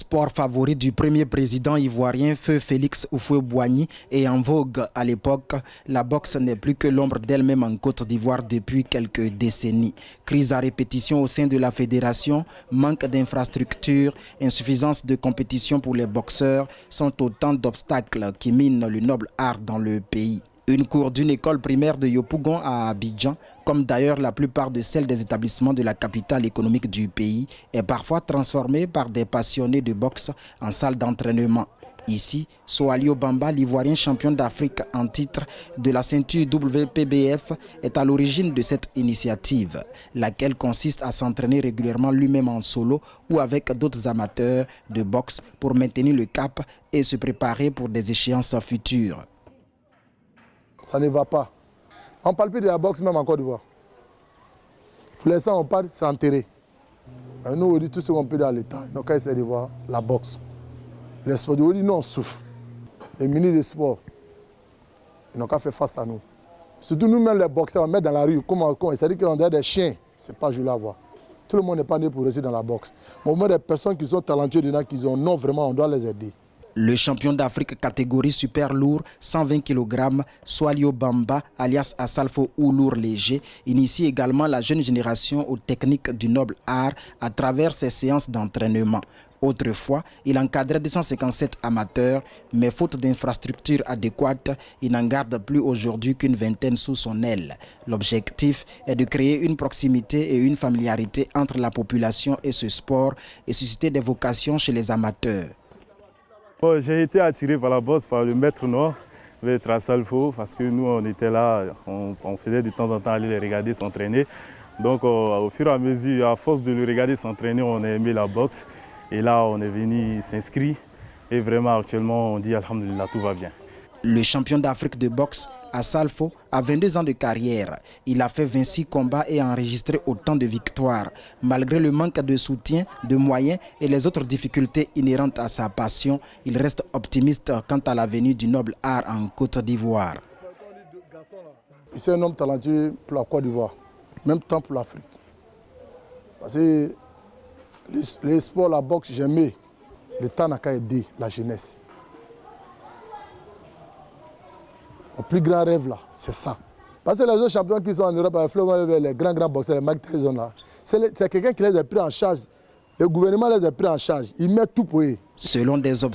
Sport favori du premier président ivoirien Feu Félix Houphouët-Boigny est en vogue à l'époque. La boxe n'est plus que l'ombre d'elle-même en Côte d'Ivoire depuis quelques décennies. Crise à répétition au sein de la fédération, manque d'infrastructures, insuffisance de compétition pour les boxeurs sont autant d'obstacles qui minent le noble art dans le pays. Une cour d'une école primaire de Yopougon à Abidjan, comme d'ailleurs la plupart de celles des établissements de la capitale économique du pays, est parfois transformée par des passionnés de boxe en salle d'entraînement. Ici, Soalio Bamba, l'Ivoirien champion d'Afrique en titre de la ceinture WPBF, est à l'origine de cette initiative, laquelle consiste à s'entraîner régulièrement lui-même en solo ou avec d'autres amateurs de boxe pour maintenir le cap et se préparer pour des échéances futures. Ça ne va pas. On ne parle plus de la boxe même en Côte d'Ivoire. Pour l'instant, on parle de s'enterrer. Nous, on dit tout ce qu'on peut dans l'État. Donc, on essaie de voir la boxe. Les sports, on dit non, on souffre. Les ministres des sports, ils n'ont qu'à faire face à nous. Surtout nous-mêmes, les boxeurs, on met dans la rue. C'est-à-dire qu'on dirait des chiens. Ce n'est pas joli à voir. Tout le monde n'est pas né pour rester dans la boxe. Mais au moins, des personnes qui sont talentueuses dedans, qui ont non, vraiment, on doit les aider. Le champion d'Afrique catégorie super lourd, 120 kg, Soalio Bamba, alias Assalfo ou lourd léger, initie également la jeune génération aux techniques du noble art à travers ses séances d'entraînement. Autrefois, il encadrait 257 amateurs, mais faute d'infrastructures adéquates, il n'en garde plus aujourd'hui qu'une vingtaine sous son aile. L'objectif est de créer une proximité et une familiarité entre la population et ce sport et susciter des vocations chez les amateurs. Bon, j'ai été attiré par la boxe, par le maître noir, maître Assalfo, parce que nous, on était là, on faisait de temps en temps aller les regarder s'entraîner. Donc, au fur et à mesure, à force de le regarder s'entraîner, on a aimé la boxe. Et là, on est venu s'inscrire. Et vraiment, actuellement, on dit alhamdoulilah, tout va bien. Le champion d'Afrique de boxe, Assalfo, a 22 ans de carrière. Il a fait 26 combats et a enregistré autant de victoires. Malgré le manque de soutien, de moyens et les autres difficultés inhérentes à sa passion, il reste optimiste quant à l'avenir du noble art en Côte d'Ivoire. C'est un homme talentueux pour la Côte d'Ivoire, même temps pour l'Afrique. Parce que les sports, la boxe, j'aimais. Le temps n'a qu'à aider la jeunesse. Mon plus grand rêve là, c'est ça. Parce que les autres champions qui sont en Europe, les grands boxeurs, les Mike Tyson là, c'est quelqu'un qui les a pris en charge. Le gouvernement les a pris en charge. Ils mettent tout pour eux. Selon des observateurs,